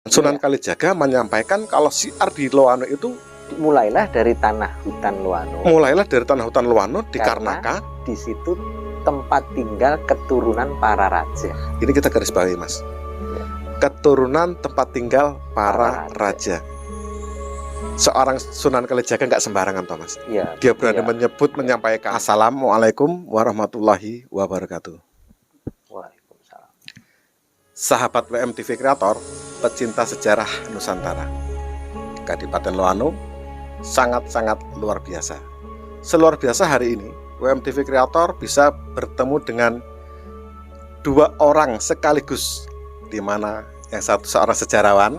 Sunan Kalijaga menyampaikan kalau syiar di Loano itu mulailah dari tanah hutan Loano. Dikarenakan di situ tempat tinggal keturunan para raja. Ini kita garis bawahi, Mas. Keturunan tempat tinggal para raja. Seorang Sunan Kalijaga nggak sembarangan, Thomas. Ya, dia berani menyampaikan Assalamualaikum warahmatullahi wabarakatuh. Waalaikumsalam. Sahabat WMTV Kreator, pecinta sejarah Nusantara, Kadipaten Loano sangat-sangat luar biasa. Seluar biasa hari ini WMTV Kreator bisa bertemu dengan dua orang sekaligus, di mana yang satu seorang sejarawan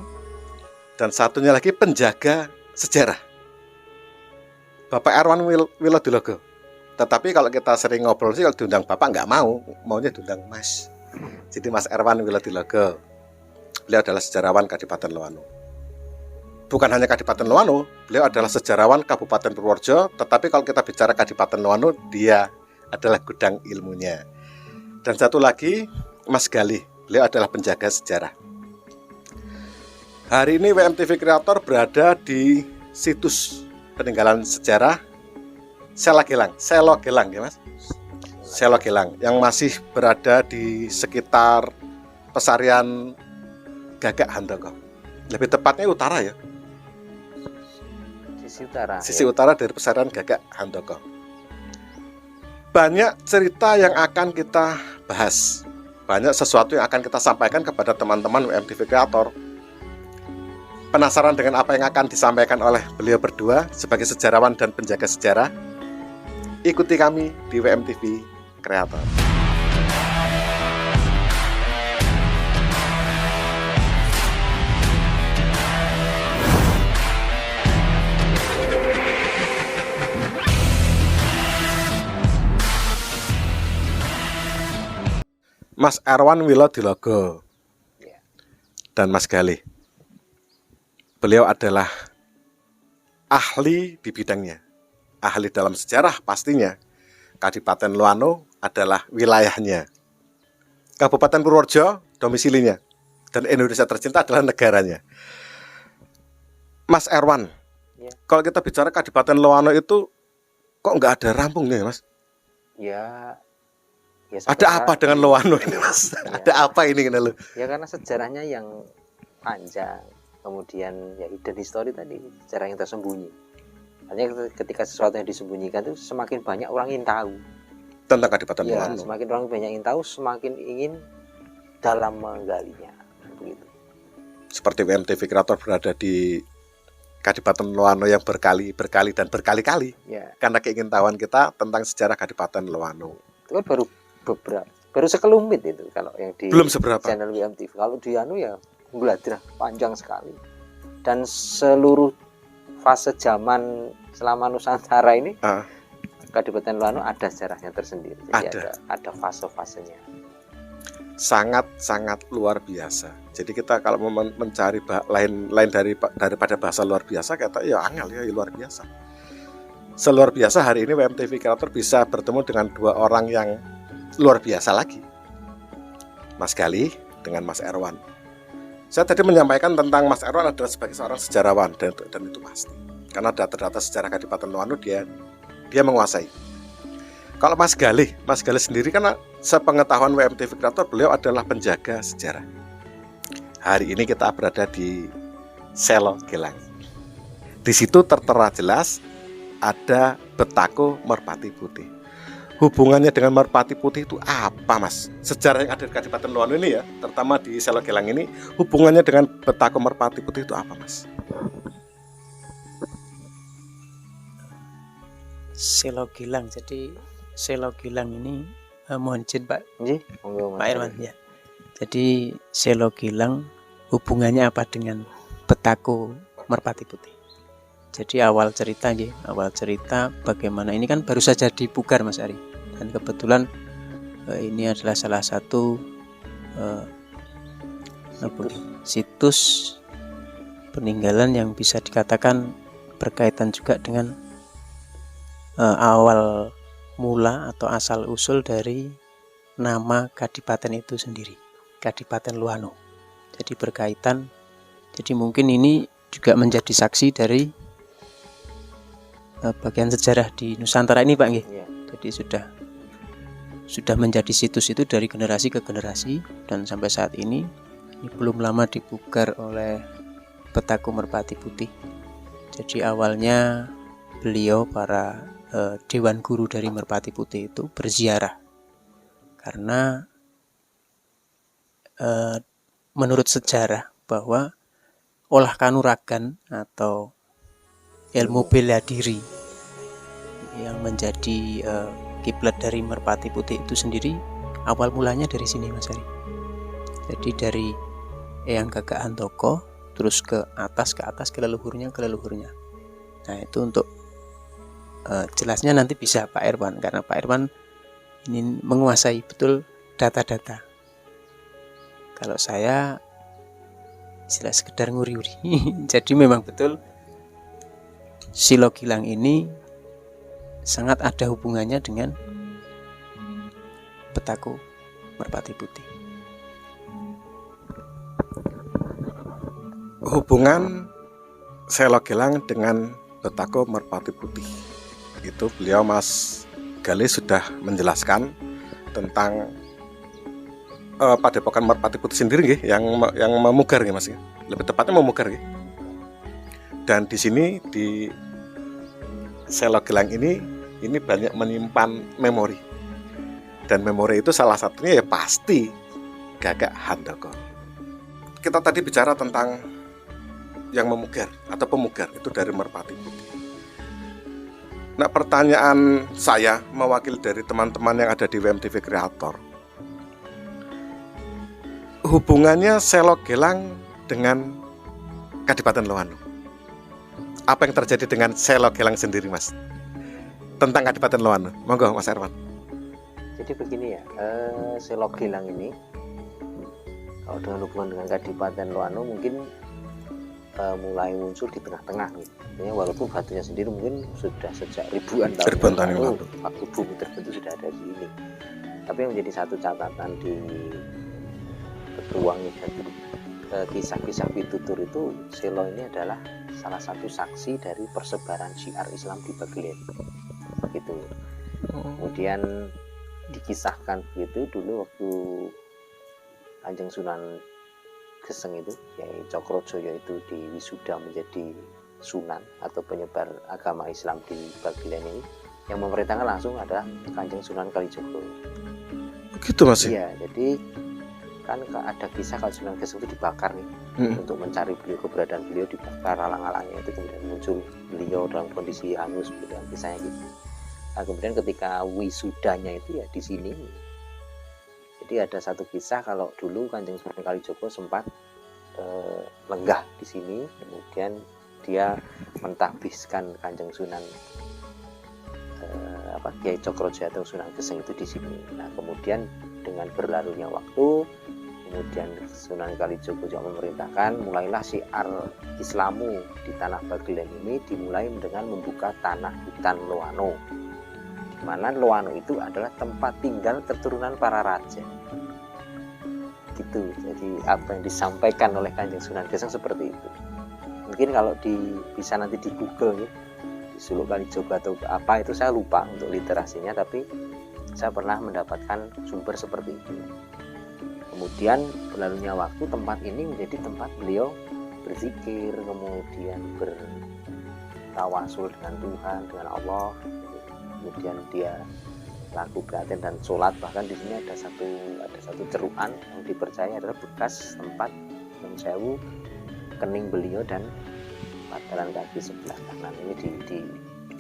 dan satunya lagi penjaga sejarah, Bapak Erwan Wilodilogo. Tetapi kalau kita sering ngobrol sih, kalau diundang Bapak nggak maunya diundang Mas. Jadi Mas Erwan Wilodilogo, beliau adalah sejarawan Kadipaten Loano. Bukan hanya Kadipaten Loano, beliau adalah sejarawan Kabupaten Purworejo. Tetapi kalau kita bicara Kadipaten Loano, dia adalah gudang ilmunya. Dan satu lagi, Mas Galih, beliau adalah penjaga sejarah. Hari ini WMTV Kreator berada di situs peninggalan sejarah Selogelang ya Mas? Selogelang, yang masih berada di sekitar Pesarian Gagak Handoko. Lebih tepatnya utara ya. Sisi utara dari Pesarian Gagak Handoko. Banyak cerita yang akan kita bahas. Banyak sesuatu yang akan kita sampaikan kepada teman-teman WMTV Kreator. Penasaran dengan apa yang akan disampaikan oleh beliau berdua sebagai sejarawan dan penjaga sejarah? Ikuti kami di WMTV Kreator. Mas Erwan Wilodilogo dan Mas Galih, beliau adalah ahli di bidangnya, ahli dalam sejarah pastinya. Kadipaten Loano adalah wilayahnya, Kabupaten Purworejo domisilinya, dan Indonesia tercinta adalah negaranya. Mas Erwan, kalau kita bicara Kadipaten Loano itu kok nggak ada rampungnya, Mas? Ya, ada apa dengan Loano ini, Mas? Ya. Ada apa ini kena lu? Ya karena sejarahnya yang panjang, kemudian ya hidden history tadi, sejarah yang tersembunyi. Artinya ketika sesuatu yang disembunyikan itu semakin banyak orang ingin tahu tentang Kadipaten Loano. Semakin orang banyak ingin tahu, semakin ingin dalam menggalinya, begitu. Seperti WMTV Kreator berada di Kadipaten Loano yang berkali dan berkali-kali, karena keingintahuan kita tentang sejarah Kadipaten Loano. Itu kan baru sekelumit itu kalau yang di belum seberapa channel WMTV. Kalau di anu ya belajar panjang sekali, dan seluruh fase zaman selama Nusantara ini Kadipaten Loano ada sejarahnya tersendiri. Jadi ada fase-fasenya. Sangat luar biasa. Jadi kita kalau mencari lain daripada bahasa luar biasa, kata ya angel ya, luar biasa. Seluar biasa hari ini WMTV Kreator bisa bertemu dengan dua orang yang luar biasa lagi, Mas Galih dengan Mas Erwan. Saya tadi menyampaikan tentang Mas Erwan adalah sebagai seorang sejarawan, dan itu pasti. Karena data-data sejarah Kadipaten Loano dia menguasai. Kalau Mas Galih sendiri kan sepengetahuan WMTV Kreator, beliau adalah penjaga sejarah. Hari ini kita berada di Selogelang. Di situ tertera jelas ada Betako Merpati Putih. Hubungannya dengan Merpati Putih itu apa, Mas? Sejarah yang ada di Kadipaten Loano ini ya, terutama di Selogelang ini, hubungannya dengan Betako Merpati Putih itu apa, Mas? Selogelang, jadi Selogelang ini mohon izin Pak, Pak Erwan ya. Jadi Selogelang hubungannya apa dengan Betako Merpati Putih? Jadi awal cerita bagaimana ini kan baru saja dipugar Mas Ari, dan kebetulan ini adalah salah satu situs peninggalan yang bisa dikatakan berkaitan juga dengan awal mula atau asal usul dari nama kadipaten itu sendiri, Kadipaten Loano. Jadi berkaitan Jadi mungkin ini juga menjadi saksi dari bagian sejarah di Nusantara ini Pak nggih. Ya. Jadi sudah menjadi situs itu dari generasi ke generasi, dan sampai saat ini belum lama dipugar oleh Petaku Merpati Putih. Jadi awalnya beliau para dewan guru dari Merpati Putih itu berziarah karena menurut sejarah bahwa olah kanuragan atau ilmu bela diri yang menjadi kiblat dari Merpati Putih itu sendiri awal mulanya dari sini Mas Ari. Jadi dari Eyang Gagak Handoko terus ke atas ke leluhurnya. Nah itu untuk jelasnya nanti bisa Pak Irwan, karena Pak Irwan ini menguasai betul data-data. Kalau saya istilah sekedar nguri-uri. Jadi memang betul Silo Gilang ini sangat ada hubungannya dengan Petaku Merpati Putih. Hubungan Silo Gilang dengan Petaku Merpati Putih itu beliau Mas Gali sudah menjelaskan tentang Padepokan Merpati Putih sendiri yang memugar Mas, lebih tepatnya memugar. Dan di sini di Silo Gilang ini banyak menyimpan memori, dan memori itu salah satunya ya pasti Gagak Handoko. Kita tadi bicara tentang yang memugar atau pemugar itu dari Merpati Putih. Nah, pertanyaan saya mewakili dari teman-teman yang ada di WMTV Kreator, hubungannya Silo Gilang dengan Kadipaten Loano. Apa yang terjadi dengan Silo Gilang sendiri Mas tentang Kadipaten Loano? Monggo Mas Irwan. Jadi begini ya, Silo Gilang ini kalau dengan hubungan dengan Kadipaten Loano mungkin mulai muncul di tengah-tengah nih. Walaupun batunya sendiri mungkin sudah sejak ribuan tahun yang lalu, waktu bumi terbentuk sudah ada di sini. Tapi yang menjadi satu catatan di Beruang dan kisah-kisah Pitutur itu, Silo ini adalah salah satu saksi dari persebaran syiar Islam di Bagelen. Gitu. Kemudian dikisahkan begitu dulu waktu Kanjeng Sunan Geseng itu, Kyai Cokrojoyo itu diwisuda menjadi Sunan atau penyebar agama Islam di Bagelen ini, yang memerintahkan langsung adalah Kanjeng Sunan Kalijogo. Begitu Mas? Iya, jadi kan ada kisah kalau Sunan Geseng itu dibakar nih, untuk mencari beliau, keberadaan beliau dibakar alang-alangnya, itu kemudian muncul beliau dalam kondisi hangus, kemudian kisahnya gitu. Nah, kemudian ketika wisudanya itu ya di sini. Jadi ada satu kisah kalau dulu Kanjeng Sunan Kalijogo sempat lenggah di sini, kemudian dia mentahbiskan Kanjeng Sunan Kyai Cokrojoyo atau Sunan Geseng itu di sini. Nah, kemudian dengan berlalunya waktu, kemudian Sunan Kalijogo juga memerintahkan mulailah syiar Islamu di tanah Bagelen ini dimulai dengan membuka tanah hutan Loano, di mana Loano itu adalah tempat tinggal keturunan para raja. Gitu. Jadi apa yang disampaikan oleh Kanjeng Sunan Geseng seperti itu. Mungkin kalau bisa nanti di Google ya, di Solo Kalijogo atau apa itu saya lupa untuk literasinya, tapi saya pernah mendapatkan sumber seperti itu. Kemudian berlalunya waktu, tempat ini menjadi tempat beliau berzikir, kemudian bertawasul dengan Tuhan, dengan Allah. Kemudian dia laku prihatin dan sholat. Bahkan di sini ada satu ceruan yang dipercaya adalah bekas tempat Nyun Sewu kening beliau dan pataran kaki sebelah kanan ini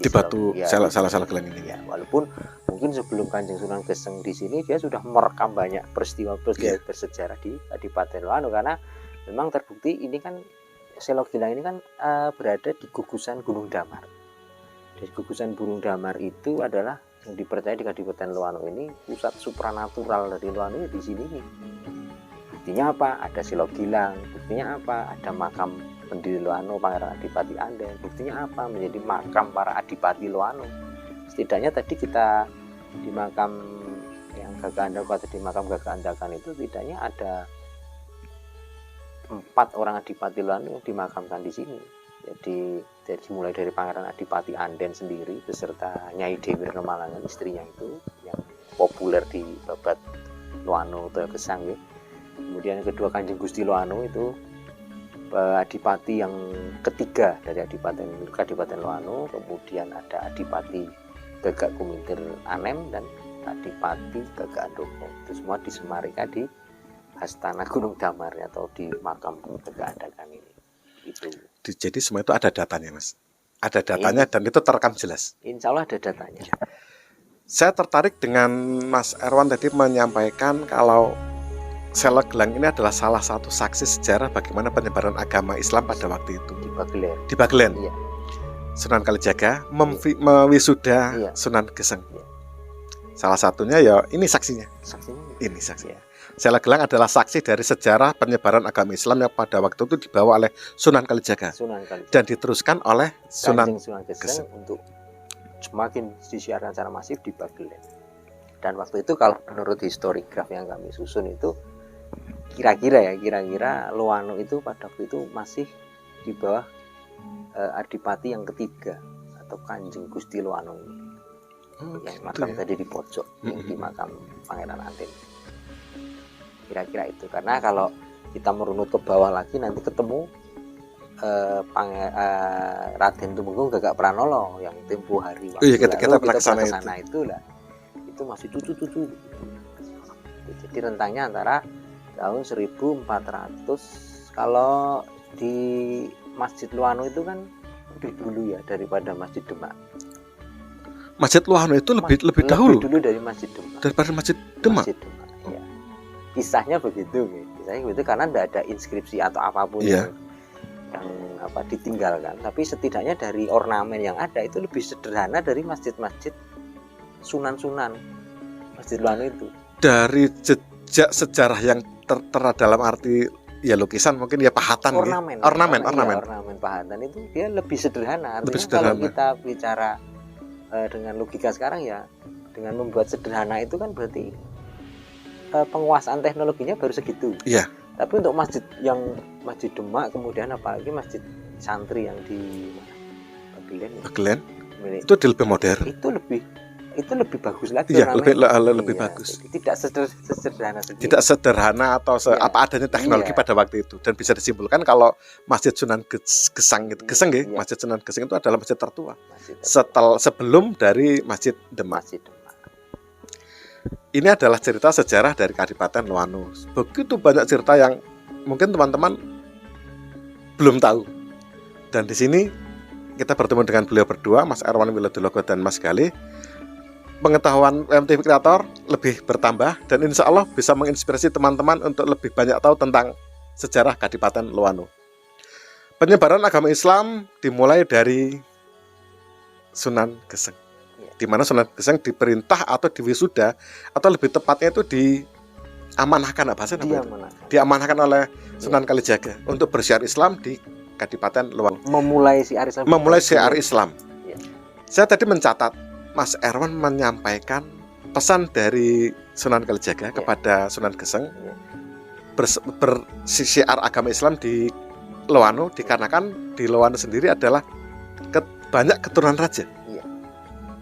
di batu ya, salah Gilang ini. Ya, walaupun mungkin sebelum Kanjeng Sunan Geseng di sini dia sudah merekam banyak peristiwa-peristiwa bersejarah di Kadipaten Loano, karena memang terbukti ini kan Silo Gilang ini kan berada di gugusan Gunung Damar. Di gugusan Gunung Damar itu adalah yang dipercaya di Kadipaten Loano ini pusat supranatural dari Loano di sini nih. Buktinya apa? Ada Silo Gilang. Buktinya apa? Ada makam pendiri Loano Pangeran Adipati Anden. Buktinya apa? Menjadi makam para adipati Loano. Setidaknya tadi kita di makam yang Gagak Handoko atau di makam Gagak Andakan itu setidaknya ada 4 orang Adipati Loano dimakamkan di sini. Jadi mulai dari Pangeran Adipati Anden sendiri beserta Nyai Dewi Remalangan istrinya itu yang populer di babat Loano atau Gesang ya. Kemudian yang kedua Kanjeng Gusti Loano itu Adipati yang ketiga dari Kadipaten Loano. Kemudian ada Adipati Gagak Kumintir Anem dan Adipati Gagak Andoko. Itu semua di Semarika di Astana Gunung Damar atau di makam Gagak Andakan ini. Itu. Jadi semua itu ada datanya, Mas. Ada datanya dan itu terekam jelas. Insya Allah ada datanya. Saya tertarik dengan Mas Erwan tadi menyampaikan kalau Selo Gelang ini adalah salah satu saksi sejarah bagaimana penyebaran agama Islam pada waktu itu. Di Bagelen. Iya. Sunan Kalijaga mewisuda Sunan Geseng. Iya. Salah satunya ya ini saksinya. Ini saksinya. Selo Gelang adalah saksi dari sejarah penyebaran agama Islam yang pada waktu itu dibawa oleh Sunan Kalijaga. Dan diteruskan oleh Sunan Geseng untuk semakin disiarkan secara masif di Bagelen. Dan waktu itu kalau menurut historiograf yang kami susun itu kira-kira Loano itu pada waktu itu masih di bawah Adipati yang ketiga atau Kanjeng Gusti Loano ini. Yang makam tadi di pojok, yang di makam Pangeran Anden. Kira-kira itu, karena kalau kita merunut ke bawah lagi nanti ketemu Raden Tumenggung Gagak Pranolo yang tempo hari waktu kita pernah kesana itu lah, itu masih cucu-cucu. Jadi rentangnya antara tahun 1400. Kalau di Masjid Loano itu kan lebih dulu ya daripada Masjid Demak. Masjid Loano itu lebih dahulu dari Masjid Demak. Daripada Masjid Demak. Ya. Kisahnya begitu karena tidak ada inskripsi atau apapun yang ditinggalkan. Tapi setidaknya dari ornamen yang ada itu lebih sederhana dari masjid-masjid Sunan-Sunan Masjid Loano itu. Dari jejak sejarah yang tertera dalam arti ya lukisan mungkin ya pahatan ornamen pahatan itu dia lebih sederhana. Kalau kita bicara dengan logika sekarang ya dengan membuat sederhana itu kan berarti penguasaan teknologinya baru segitu. Iya. Tapi untuk Masjid Demak kemudian apalagi Masjid Santri yang di Bagelen itu lebih modern. Itu lebih bagus lagi. Iya, lebih bagus. Tidak sederhana. Tidak sederhana atau apa adanya teknologi pada waktu itu, dan bisa disimpulkan kalau Masjid Sunan Gesang itu Masjid Sunan Gesang itu adalah masjid tertua. Sebelum dari Masjid Demak. Ini adalah cerita sejarah dari Kadipaten Loano. Begitu banyak cerita yang mungkin teman-teman belum tahu. Dan di sini kita bertemu dengan beliau berdua, Mas Erwan Wilodulogo dan Mas Galih. Pengetahuan MTV Kreator lebih bertambah dan insya Allah bisa menginspirasi teman-teman untuk lebih banyak tahu tentang sejarah Kadipaten Loano. Penyebaran agama Islam dimulai dari Sunan Geseng, di mana Sunan Geseng diperintah atau diwisuda atau lebih tepatnya itu diamanahkan diamanahkan oleh Sunan Kalijaga untuk bersiar Islam di Kadipaten Loano. Memulai siar Islam. Saya tadi mencatat Mas Erwan menyampaikan pesan dari Sunan Kalijaga kepada Sunan Geseng bersiar agama Islam di Loano dikarenakan di Loano sendiri adalah banyak keturunan raja.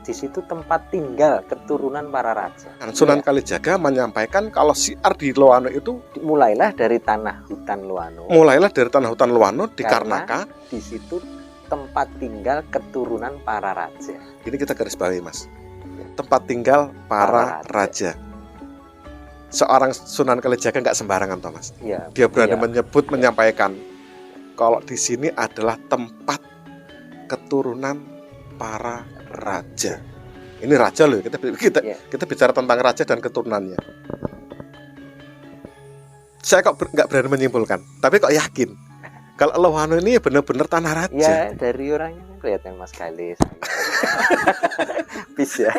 Di situ tempat tinggal keturunan para raja. Sunan Kalijaga menyampaikan kalau siar di Loano itu mulailah dari tanah hutan Loano. Dikarenakan di situ tempat tinggal keturunan para raja. Ini kita garis bawahi, Mas. Tempat tinggal para raja. Seorang Sunan Kalijaga nggak sembarangan, Thomas. Ya, dia berani menyampaikan kalau di sini adalah tempat keturunan para raja. Ini raja loh. Kita bicara tentang raja dan keturunannya. Saya kok nggak berani menyimpulkan, tapi kok yakin. Kalau Loano ini benar-benar tanah raja. Ya, dari orangnya kan kelihatan Mas Galih. Bisa.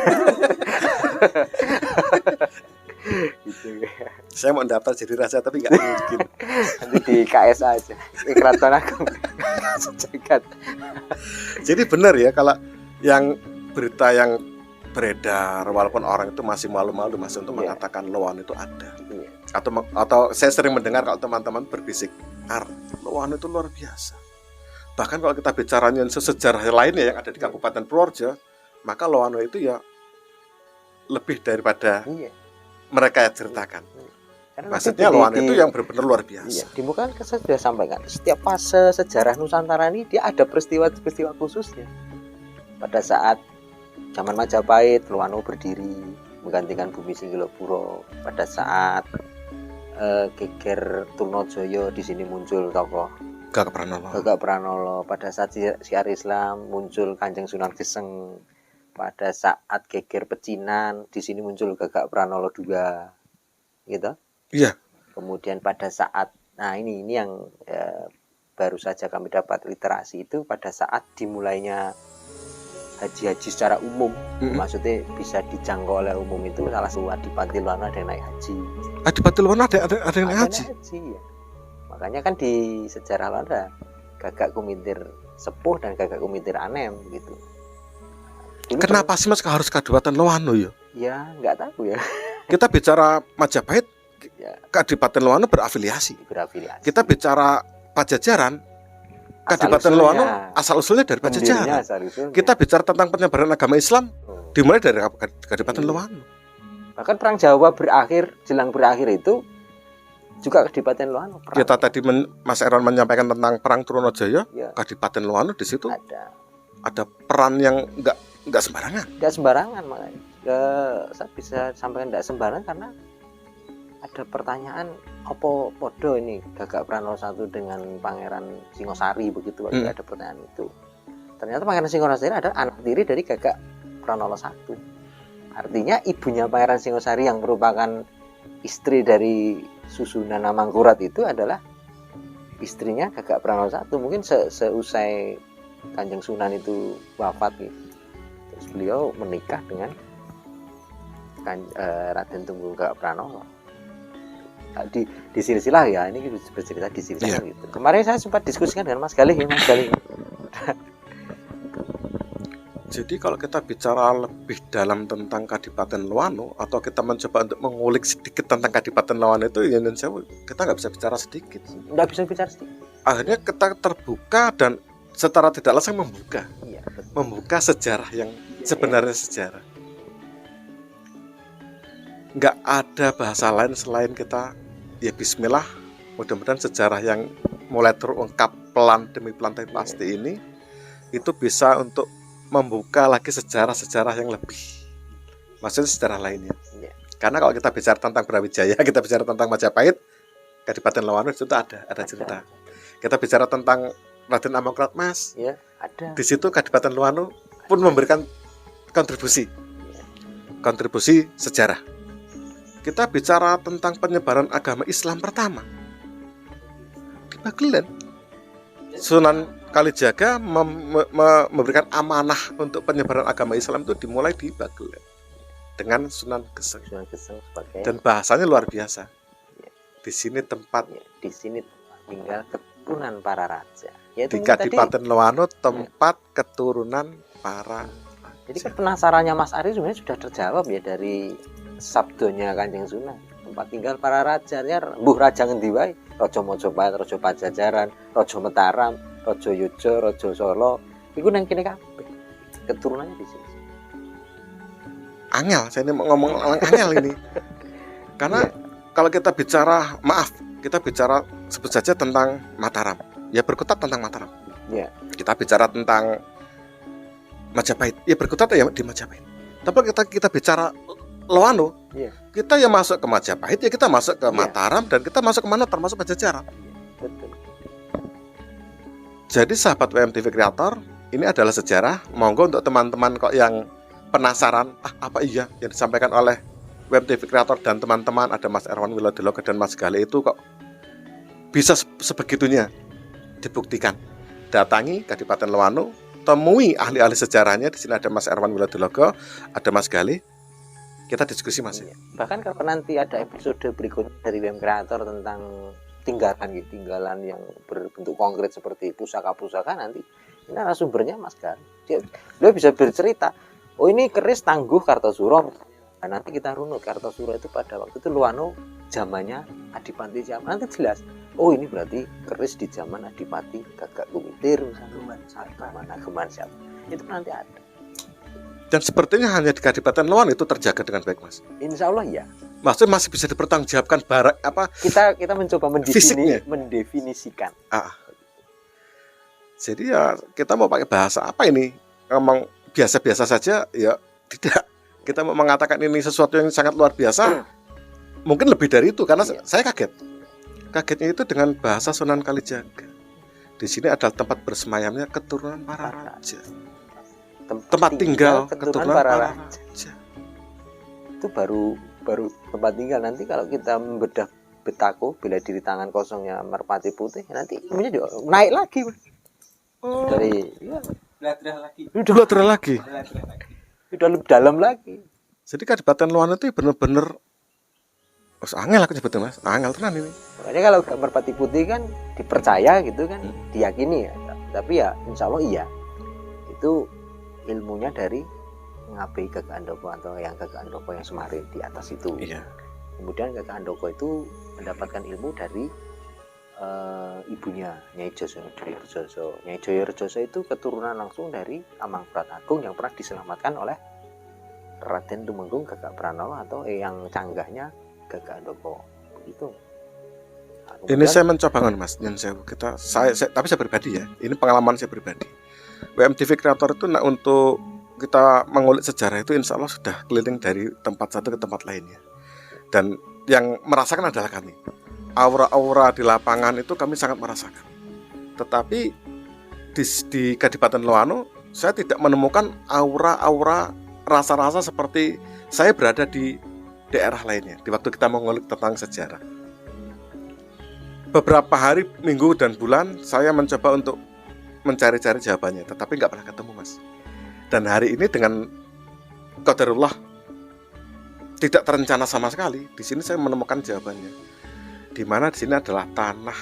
Gitu. Saya mau daftar jadi raja tapi nggak mungkin. Nanti di KS aja. Di Keraton Agung. Jadi benar ya kalau yang berita yang beredar walaupun orang itu masih malu-malu Mas untuk mengatakan Loano itu ada. Atau saya sering mendengar kalau teman-teman berbisik Loano itu luar biasa. Bahkan kalau kita bicaranya sejarah lainnya yang ada di Kabupaten Purworejo, maka Loano itu ya lebih daripada mereka yang ceritakan. Maksudnya Loano itu yang benar-benar luar biasa. Iya, di muka kan saya sudah sampaikan, setiap fase sejarah Nusantara ini dia ada peristiwa-peristiwa khususnya. Pada saat zaman Majapahit, Loano berdiri menggantikan Bumi Singgilopuro. Pada saat geger Trunojoyo, di sini muncul tokoh Gagak Pranolo. Pada saat siar Islam muncul Kanjeng Sunan Geseng. Pada saat geger Pecinan, di sini muncul Gagak Pranolo juga, gitu. Iya. Kemudian pada saat, nah ini yang baru saja kami dapat literasi itu pada saat dimulainya haji-haji secara umum, maksudnya bisa dijangkau oleh umum itu salah satu Adipati Loano ada yang naik haji. Adipati Loano ada yang naik haji. Ya. Makanya kan di sejarah Loano ada Gagak Kumitir Sepuh dan Gagak Kumitir Anem gitu. Kenapa sih Mas harus Kadipaten Loano ya? Ya nggak tahu ya. Kita bicara Majapahit, Kadipaten Loano berafiliasi. Kita bicara Pajajaran, Kadipaten Loano asal usulnya dari Pajajaran. Kita bicara tentang penyebaran agama Islam dimulai dari Kadipaten Loano. Bahkan perang Jawa jelang berakhir itu juga Kadipaten Loano. Kita tadi Mas Erwan menyampaikan tentang perang Trunojoyo, Kadipaten Loano di situ ada peran yang enggak sembarangan. Enggak sembarangan makanya. Saya bisa sampaikan enggak sembarangan karena ada pertanyaan apa podo ini Gagak Pranolo 1 dengan Pangeran Singosari begitu. Ada pertanyaan itu. Ternyata Pangeran Singosari adalah anak tiri dari Gagak Pranolo 1. Artinya ibunya Pangeran Singosari yang merupakan istri dari Susunan Mangkurat itu adalah istrinya Gagak Pranolo 1. Mungkin seusai Kanjeng Sunan itu wafat gitu. Terus beliau menikah dengan Raden Tunggu Gagak Pranolo. Di silsilah ya, ini bercerita di silsilah gitu. Kemarin saya sempat diskusikan dengan Mas Galih. Jadi kalau kita bicara lebih dalam tentang Kadipaten Loano atau kita mencoba untuk mengulik sedikit tentang Kadipaten Loano itu ya kita nggak bisa bicara sedikit. Nggak bisa bicara sedikit. Akhirnya kita terbuka dan secara tidak langsung membuka sejarah yang sebenarnya sejarah. Nggak ada bahasa lain selain kita ya bismillah, mudah-mudahan sejarah yang mulai terungkap pelan demi pelan tapi pasti ini itu bisa untuk membuka lagi sejarah-sejarah yang lebih, maksudnya sejarah lainnya. Karena kalau kita bicara tentang Brawijaya, kita bicara tentang Majapahit, Kadipaten Loano itu ada cerita. Kita bicara tentang Raden Amokrat Mas, ada. Di situ Kadipaten Loano pun memberikan kontribusi sejarah. Kita bicara tentang penyebaran agama Islam pertama di Bagelen. Sunan Kalijaga memberikan amanah untuk penyebaran agama Islam itu dimulai di Bagelen dengan Sunan Geseng. Dan bahasanya luar biasa. Di sini tempat tinggal keturunan para raja. Di Kadipaten Loano tempat keturunan para raja. Jadi penasarannya Mas Ari sebenarnya sudah terjawab ya dari sabdonya Kanjeng Sunan. Tempat tinggal para raja, mbuh raja ngendi wae, Raja Majapahit, Raja Pajajaran, Raja Mataram, Raja Yojo, Raja Solo, iku nang kene kabeh. Keturunannya di sini. Angel, saya ini mau ngomong angel ini. Karena kalau kita bicara, kita bicara sebut saja tentang Mataram. Ya berkutat tentang Mataram. Kita bicara tentang Majapahit. Ya berkutat ya di Majapahit. Tapi kita bicara Loano, kita yang masuk ke Majapahit, ya kita masuk ke Mataram, dan kita masuk ke mana termasuk Pajajaran. Betul. Jadi sahabat WMTV Kreator, ini adalah sejarah. Monggo untuk teman-teman kok yang penasaran, apa iya yang disampaikan oleh WMTV Kreator dan teman-teman, ada Mas Erwan Wilodelogo dan Mas Galih itu kok bisa sebegitunya dibuktikan. Datangi Kadipaten Loano, temui ahli-ahli sejarahnya. Di sini ada Mas Erwan Wilodelogo, ada Mas Galih. Kita diskusi Mas. Bahkan kalau nanti ada episode berikutnya dari WM Kreator tentang tinggalan yang berbentuk konkret seperti pusaka-pusaka, nanti ini narasumbernya Mas Galih. Dia bisa bercerita, oh ini keris tangguh Kartosuro. Nah, nanti kita runut Kartosuro itu pada waktu itu Loano zamannya Adipati siapa, nanti jelas. oh ini berarti keris di zaman Adipati Gagak Kumitir misalnya, Geman siapa itu nanti ada. Dan sepertinya hanya di Kadipaten Loano itu terjaga dengan baik, Mas. Insya Allah ya. Maksudnya masih bisa dipertanggungjawabkan barang apa? Kita mencoba mendefinisikan. Jadi ya kita mau pakai bahasa apa ini? Ngomong biasa-biasa saja ya tidak. Kita mau mengatakan ini sesuatu yang sangat luar biasa. Mungkin lebih dari itu karena saya kaget. Kagetnya itu dengan bahasa Sunan Kalijaga. Di sini adalah tempat bersemayamnya keturunan para raja. Tempat tinggal keturunan para raja. Itu baru tempat tinggal. Nanti kalau kita membedah Betako bela diri tangan kosongnya Merpati Putih, nanti ilmunya naik lagi. Dari belajar lagi. Udah lebih dalam lagi. Jadi Kadipaten Loano itu benar-benar angel aku nyebutnya, Mas. Angel tenan ini. Makanya kalau Merpati Putih kan dipercaya gitu kan, diyakini ya. Tapi ya insya Allah iya. Itu ilmunya dari Ngabei Gagak Handoko atau yang Gagak Handoko yang Semarin di atas itu. Iya. Kemudian Gagak Handoko itu mendapatkan ilmu dari ibunya Nyai Joyorejoso. Nyai Joyorejoso itu keturunan langsung dari Amangkurat Agung yang pernah diselamatkan oleh Raden Tumenggung Gagak Pranowo atau yang canggahnya Gagak Handoko. Itu. Ini saya mencoba kan, Mas. Tapi saya pribadi ya. Ini pengalaman saya pribadi. WMTV Kreator itu untuk kita mengulik sejarah itu insya Allah sudah keliling dari tempat satu ke tempat lainnya. Dan yang merasakan adalah kami. Aura-aura di lapangan itu kami sangat merasakan. Tetapi di Kadipaten Loano saya tidak menemukan aura-aura rasa-rasa seperti saya berada di daerah lainnya. Di waktu kita mengulik tentang sejarah, beberapa hari, minggu dan bulan saya mencoba untuk mencari-cari jawabannya, tetapi nggak pernah ketemu, Mas. Dan hari ini dengan qadarullah tidak terencana sama sekali, di sini saya menemukan jawabannya. Di mana di sini adalah tanah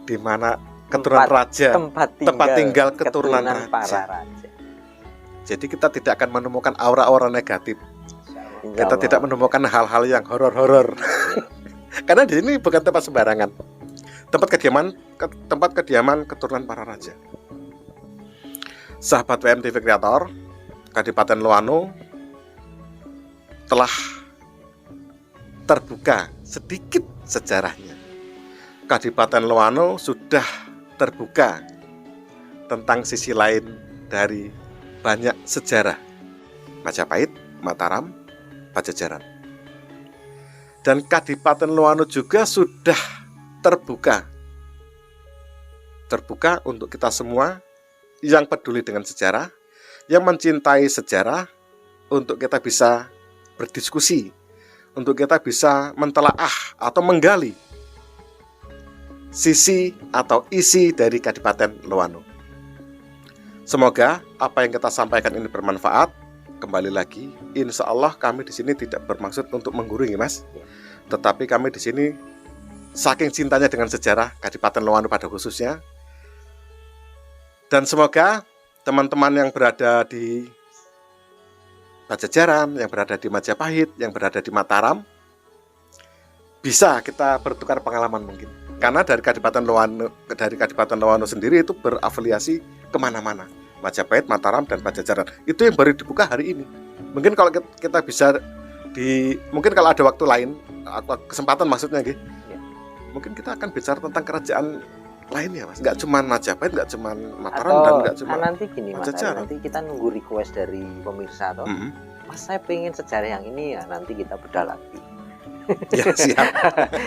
di mana keturunan raja, tempat tinggal keturunan raja. Jadi kita tidak akan menemukan aura-aura negatif. Kita tidak menemukan hal-hal yang horor-horor. Karena di sini bukan tempat sembarangan. Tempat kediaman keturunan para raja. Sahabat WMTV Kreator, Kadipaten Loano telah terbuka sedikit sejarahnya. Kadipaten Loano sudah terbuka tentang sisi lain dari banyak sejarah Majapahit, Mataram, Pajajaran. Dan Kadipaten Loano juga sudah terbuka untuk kita semua yang peduli dengan sejarah, yang mencintai sejarah, untuk kita bisa berdiskusi, untuk kita bisa mentelaah atau menggali sisi atau isi dari Kadipaten Loano. Semoga apa yang kita sampaikan ini bermanfaat. Kembali lagi, insya Allah kami di sini tidak bermaksud untuk menggurui, Mas. Tetapi kami di sini saking cintanya dengan sejarah Kadipaten Loano pada khususnya. Dan semoga teman-teman yang berada di Pajajaran, yang berada di Majapahit, yang berada di Mataram, bisa kita bertukar pengalaman mungkin. Karena dari Kadipaten Loano sendiri itu berafiliasi kemana-mana. Majapahit, Mataram, dan Pajajaran. Itu yang baru dibuka hari ini. Mungkin kalau kita bisa mungkin kalau ada waktu lain, kesempatan maksudnya gitu. Mungkin kita akan bicara tentang kerajaan lainnya, Mas. Nggak cuma Majapahit, nggak cuma Mataram, dan nggak cuma nanti gini, Mas. Nanti kita nunggu request dari pemirsa atau Mas, saya pengen sejarah yang ini ya, nanti kita bedah lagi. Ya, siap.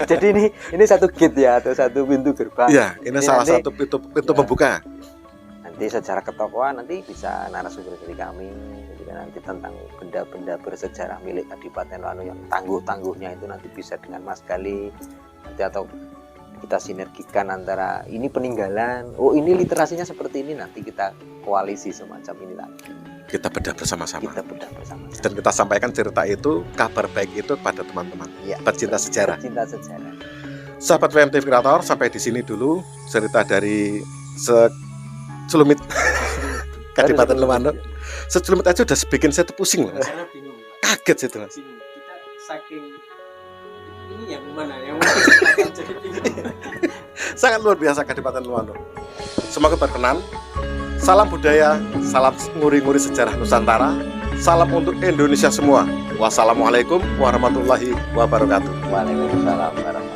Jadi ini satu gate ya, atau satu pintu gerbang. Ya, ini salah satu pintu pembuka. Nanti secara ketokohan nanti bisa narasumber dari kami, jadi nanti tentang benda-benda bersejarah milik Kadipaten Loano yang tangguh-tangguhnya itu nanti bisa dengan Mas Gali nanti, atau kita sinergikan antara ini peninggalan, oh ini literasinya seperti ini, nanti kita koalisi semacam ini lagi. Kita bedah bersama-sama. Dan kita sampaikan cerita itu, kabar baik itu kepada teman-teman pecinta sejarah. Sahabat WMTV Kreator, sampai di sini dulu cerita dari secelumit Kadipaten Loano. Secelumit aja udah bikin saya pusing loh. Kaget itu, Mas. Kita saking ini Ini yang mana yang mau jadi Sangat luar biasa Kadipaten Luano. Semoga berkenan. Salam budaya, salam nguri-nguri sejarah Nusantara. Salam untuk Indonesia semua. Wassalamualaikum warahmatullahi wabarakatuh. Waalaikumsalam warahmatullahi wabarakatuh.